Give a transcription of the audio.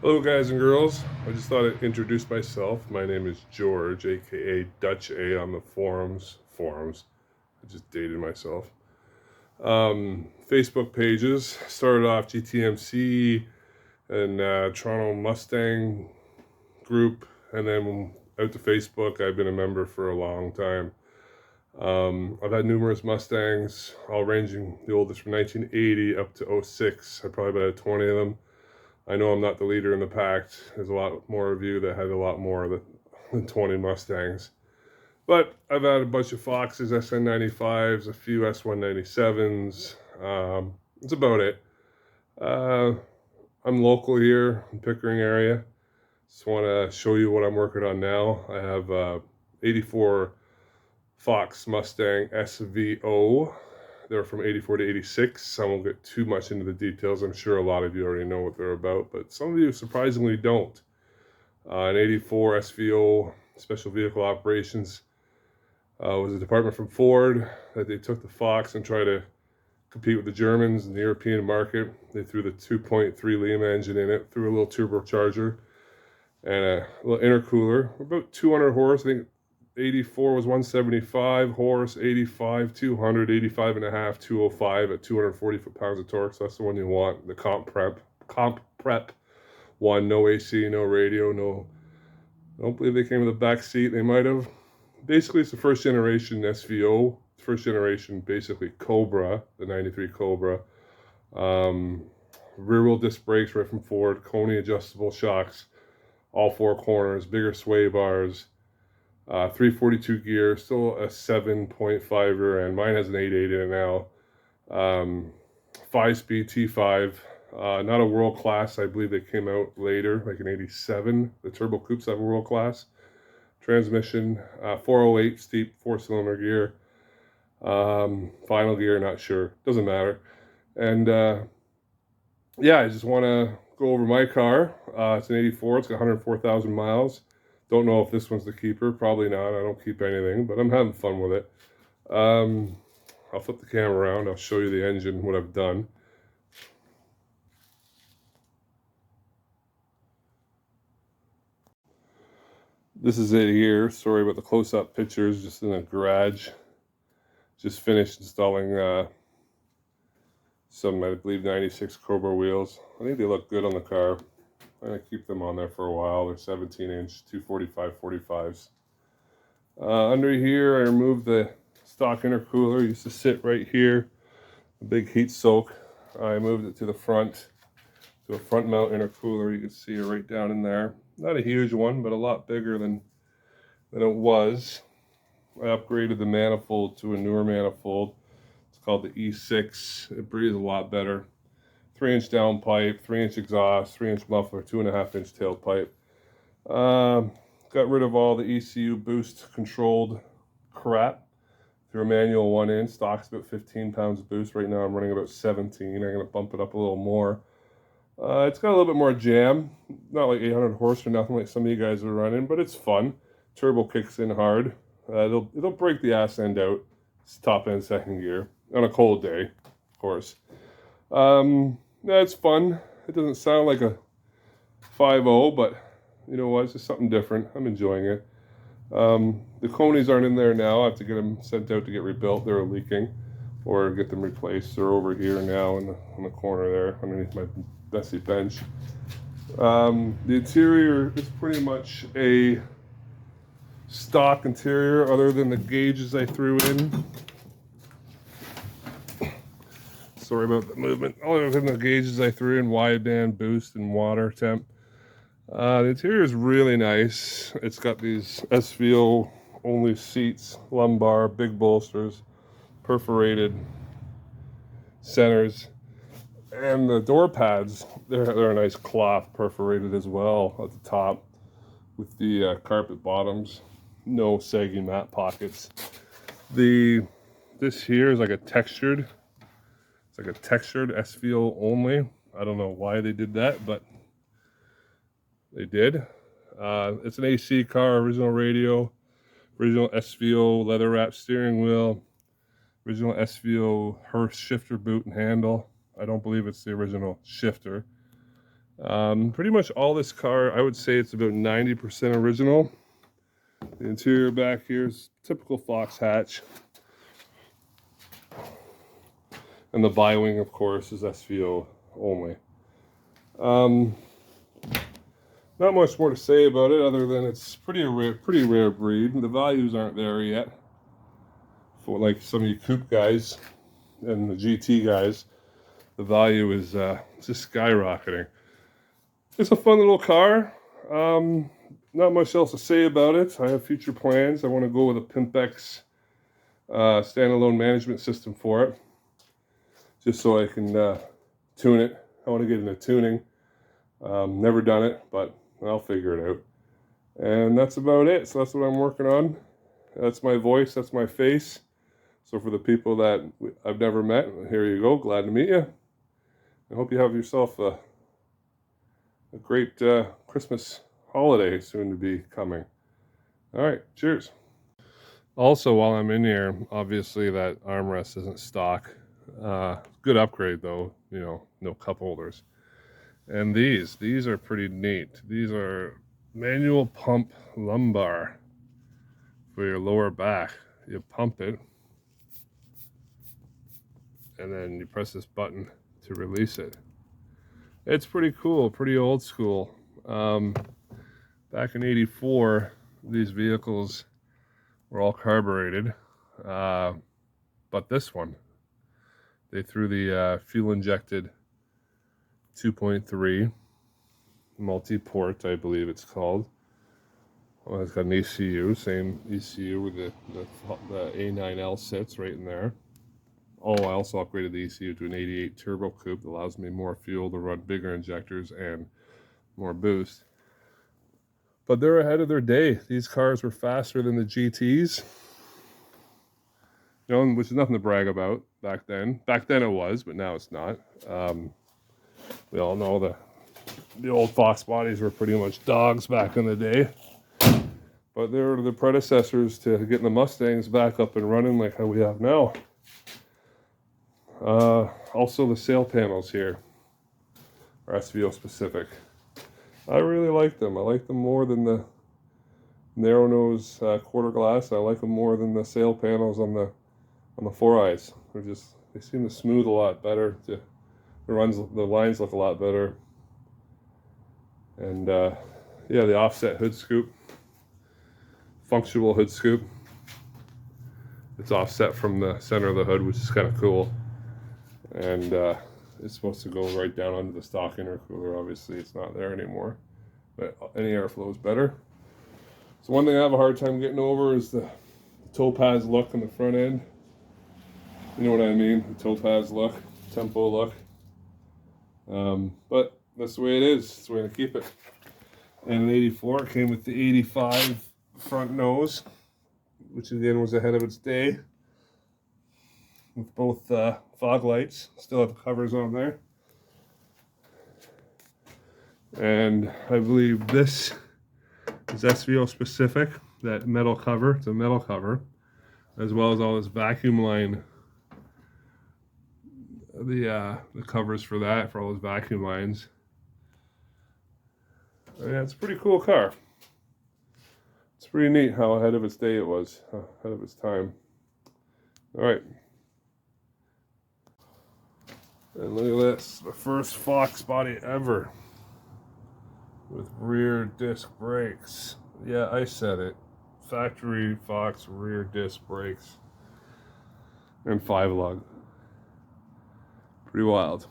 Hello guys and girls, I just thought I'd introduce myself. My name is George, aka Dutch A on the forums. I just dated myself. Facebook pages, started off GTMC and Toronto Mustang group, and then out to Facebook. I've been a member for a long time. I've had numerous Mustangs, all ranging the oldest from 1980 up to '06. I probably about 20 of them. I know I'm not the leader in the pack. There's a lot more of you that had a lot more than 20 Mustangs. But I've had a bunch of Foxes, SN95s, a few S197s. That's about it. Uh, I'm local here in Pickering area. Just want to show you what I'm working on now. I have 84 Fox Mustang SVO. They're from 84 to 86. I won't get too much into the details. I'm sure a lot of you already know what they're about, but some of you surprisingly don't. An 84 SVO, Special Vehicle Operations, was a department from Ford that they took the Fox and tried to compete with the Germans in the European market. They threw the 2.3 Lima engine in it, threw a little turbocharger and a little intercooler. About 200 horse, I think 84 was 175 horse, 85, 200, 85 and a half, 205 at 240 foot-pounds of torque. So that's the one you want. The comp prep one, no AC, no radio, no. I don't believe they came with a back seat. They might have. Basically, it's the first generation SVO, first generation basically Cobra, the 93 Cobra. Rear wheel disc brakes right from Ford, Coney adjustable shocks, all four corners, bigger sway bars. 342 gear, still a 7.5 rear end. Mine has an 8.8 in it now. 5-speed T5. Not a world class. I believe they came out later, like in '87. The turbo coupes have a world class transmission. 408 steep 4-cylinder gear. Final gear, not sure. Doesn't matter. And yeah, I just want to go over my car. It's an '84. It's got 104,000 miles. Don't know if this one's the keeper. Probably not. I don't keep anything, but I'm having fun with it. I'll flip the camera around. I'll show you the engine, what I've done. This is it here. Sorry about the close-up pictures. Just in the garage. Just finished installing some, I believe, 96 Cobra wheels. I think they look good on the car. I'm going to keep them on there for a while. They're 17-inch, 245 45s. Under here, I removed the stock intercooler. It used to sit right here. A big heat soak. I moved it to the front, to a front mount intercooler. You can see it right down in there. Not a huge one, but a lot bigger than it was. I upgraded the manifold to a newer manifold. It's called the E6. It breathes a lot better. 3-inch downpipe, 3-inch exhaust, 3-inch muffler, 2.5-inch tailpipe. Got rid of all the ECU boost controlled crap. Through a manual 1-inch. Stock's about 15 pounds of boost. Right now I'm running about 17. I'm going to bump it up a little more. It's got a little bit more jam. Not like 800 horse or nothing like some of you guys are running, but it's fun. Turbo kicks in hard. It'll break the ass end out. It's top end second gear on a cold day, of course. Yeah, it's fun. It doesn't sound like a 5.0, but you know what? It's just something different. I'm enjoying it. The Conies aren't in there now. I have to get them sent out to get rebuilt. They're leaking, or get them replaced. They're over here now in the corner there, underneath my messy bench. The interior is pretty much a stock interior, other than the gauges I threw in. Sorry about the movement. Other than the gauges I threw in, wideband, boost, and water temp. The interior is really nice. It's got these SVO only seats, lumbar, big bolsters, perforated centers, and the door pads, they're a nice cloth, perforated as well at the top, with the carpet bottoms, no saggy mat pockets. This here is like a textured. It's like a textured SVO only. I don't know why they did that, but they did. It's an AC car, original radio, original SVO leather wrap steering wheel, original SVO Hearst shifter boot and handle. I don't believe it's the original shifter. Pretty much all this car, I would say it's about 90% original. The interior back here is typical Fox hatch. And the bi-wing, of course, is SVO only. Not much more to say about it other than it's pretty rare breed. The values aren't there yet for like some of you coupe guys and the GT guys. The value is just skyrocketing. It's a fun little car. Not much else to say about it. I have future plans. I want to go with a Pimpex standalone management system for it, just so I can tune it. I want to get into tuning. Never done it, but I'll figure it out. And that's about it. So that's what I'm working on. That's my voice. That's my face. So for the people that I've never met, here you go. Glad to meet you. I hope you have yourself a great Christmas holiday soon to be coming. All right, cheers. Also, while I'm in here, obviously that armrest isn't stock. Good upgrade though, you know, no cup holders. And these are pretty neat. These are manual pump lumbar for your lower back. You pump it, and then you press this button to release it. It's pretty cool, pretty old school. Back in '84, these vehicles were all carbureted, but this one, they threw the fuel-injected 2.3 multi-port, I believe it's called. Well, it's got an ECU, same ECU where the A9L sits right in there. Oh, I also upgraded the ECU to an 88 turbo coupe that allows me more fuel to run bigger injectors and more boost. But they're ahead of their day. These cars were faster than the GTs. You know, which is nothing to brag about back then. Back then it was, but now it's not. We all know the old Fox bodies were pretty much dogs back in the day. But they were the predecessors to getting the Mustangs back up and running like how we have now. Also the sail panels here are SVO specific. I really like them. I like them more than the narrow nose quarter glass. I like them more than the sail panels on the 4eyes. They seem to smooth a lot better. The lines look a lot better. And yeah, the offset hood scoop, functional hood scoop. It's offset from the center of the hood, which is kind of cool. And it's supposed to go right down under the stock intercooler. Obviously, it's not there anymore, but any airflow is better. So one thing I have a hard time getting over is the topaz look on the front end. You know what I mean? The topaz look, tempo look. But that's the way it is. That's the way to keep it. And in '84, it came with the '85 front nose, which again was ahead of its day, with both fog lights. Still have the covers on there. And I believe this is SVO specific, that metal cover. It's a metal cover, as well as all this vacuum line. The covers for that, for all those vacuum lines. Yeah, it's a pretty cool car. It's pretty neat how ahead of its day it was, ahead of its time. All right. And look at this, the first Fox body ever with rear disc brakes. Yeah, I said it. Factory Fox rear disc brakes and 5-lug. Pretty wild.